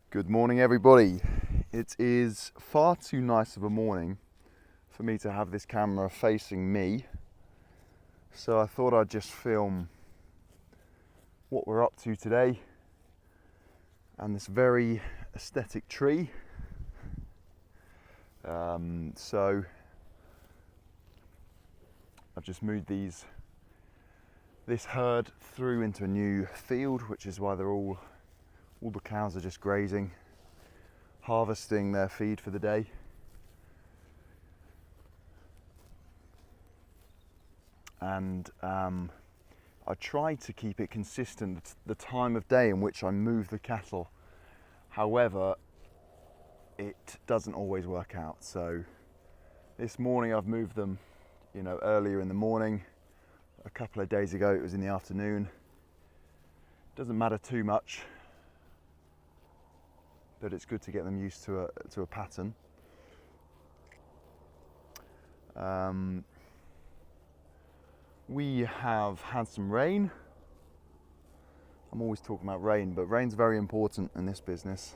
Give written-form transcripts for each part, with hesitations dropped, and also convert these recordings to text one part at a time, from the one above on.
Good morning, everybody. It is far too nice of a morning for me to have this camera facing me, so I thought I'd just film what we're up to today and this very aesthetic tree. So I've just moved this herd through into a new field, which is why all the cows are just grazing, harvesting their feed for the day. And I try to keep it consistent, the time of day in which I move the cattle. However, it doesn't always work out. So this morning I've moved them, earlier in the morning. A couple of days ago it was in the afternoon. Doesn't matter too much, but it's good to get them used to a pattern. We have had some rain. I'm always talking about rain, but rain's very important in this business.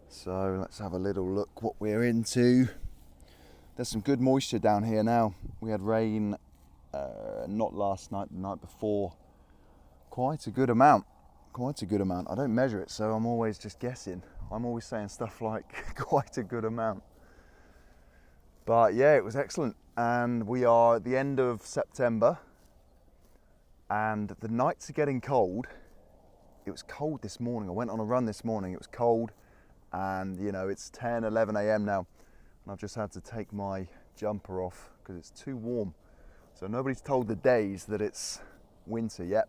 So let's have a little look what we're into. There's some good moisture down here now. We had rain not last night, the night before. Quite a good amount. I don't measure it, so I'm always just guessing. I'm always saying stuff like quite a good amount. But yeah, it was excellent. And we are at the end of September and the nights are getting cold. It was cold this morning. I went on a run this morning. It was cold and it's 10, 11 a.m. now. And I've just had to take my jumper off because it's too warm. So nobody's told the days that it's winter yet,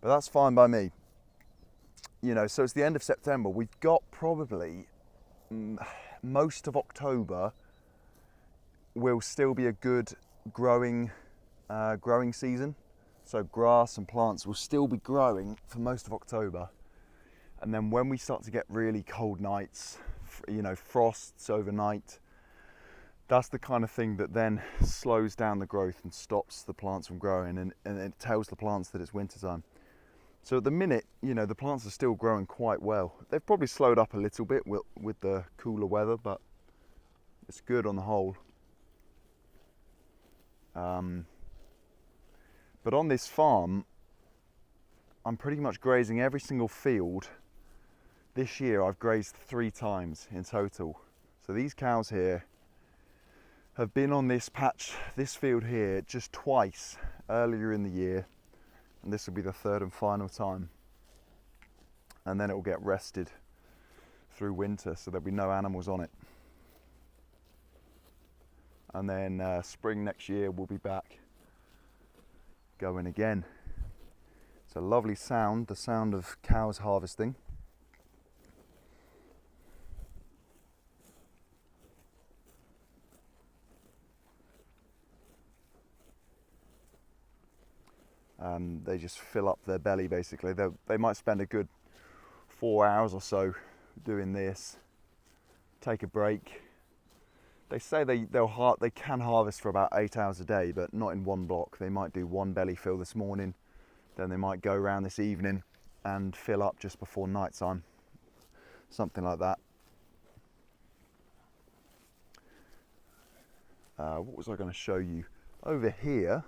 but that's fine by me. So it's the end of September. We've got probably most of October will still be a good growing season. So grass and plants will still be growing for most of October. And then when we start to get really cold nights, frosts overnight, that's the kind of thing that then slows down the growth and stops the plants from growing, and it tells the plants that it's winter time. So at the minute, the plants are still growing quite well. They've probably slowed up a little bit with the cooler weather, but it's good on the whole. But on this farm, I'm pretty much grazing every single field. This year I've grazed 3 times in total. So these cows here have been on this patch, this field here, just twice earlier in the year, and this will be the 3rd and final time. And then it will get rested through winter, so there'll be no animals on it. And then spring next year we'll be back going again. It's a lovely sound, the sound of cows harvesting. And they just fill up their belly basically. They might spend a good 4 hours or so doing this, take a break. They say they can harvest for about 8 hours a day, but not in one block. They might do one belly fill this morning, then they might go around this evening and fill up just before night time, something like that. What was I going to show you? Over here,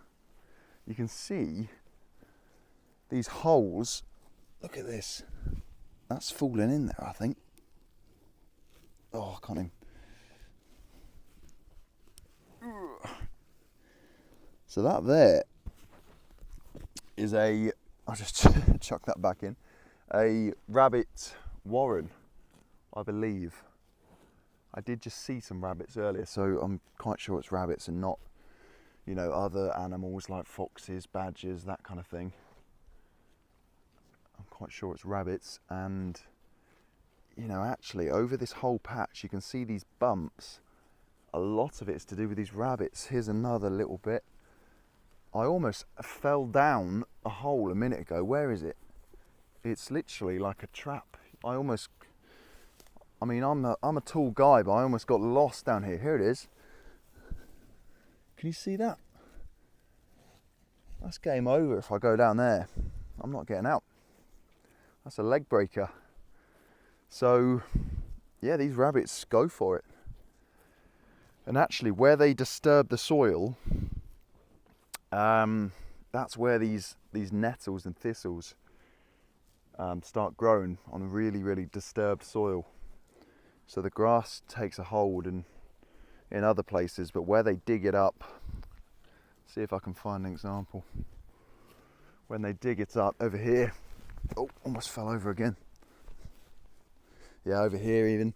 you can see these holes. Look at this. That's falling in there, I think. Oh, I can't even. So that there is I'll just chuck that back in, a rabbit warren, I believe. I did just see some rabbits earlier, so I'm quite sure it's rabbits and not, other animals like foxes, badgers, that kind of thing. I'm quite sure it's rabbits, and actually over this whole patch you can see these bumps. A lot of it is to do with these rabbits. Here's another little bit. I almost fell down a hole a minute ago. Where is it? It's literally like a trap. I'm a tall guy, but I almost got lost down here. Here it is. Can you see that? That's game over if I go down there. I'm not getting out. That's a leg breaker. So yeah, these rabbits go for it. And actually where they disturb the soil, that's where these nettles and thistles start growing on a really disturbed soil. So the grass takes a hold in other places, but where they dig it up, see if I can find an example. When they dig it up over here, oh, almost fell over again. Yeah, over here even.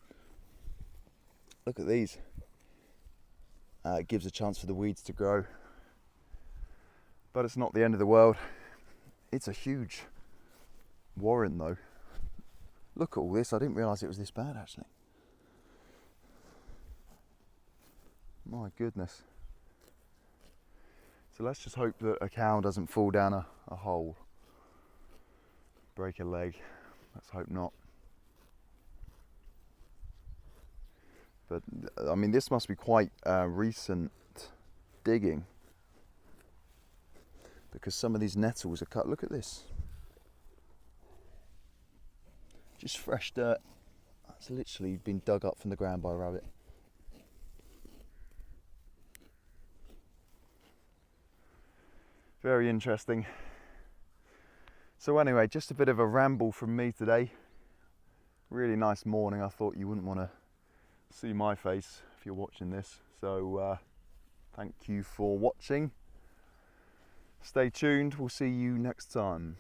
Look at these. It gives a chance for the weeds to grow. But it's not the end of the world. It's a huge warren though. Look at all this, I didn't realise it was this bad actually. My goodness. So let's just hope that a cow doesn't fall down a hole, break a leg. Let's hope not. But I mean, this must be quite recent digging, because some of these nettles are cut. Look at this. Just fresh dirt. That's literally been dug up from the ground by a rabbit. Very interesting. So anyway, just a bit of a ramble from me today. Really nice morning. I thought you wouldn't want to see my face if you're watching this. So thank you for watching. Stay tuned. We'll see you next time.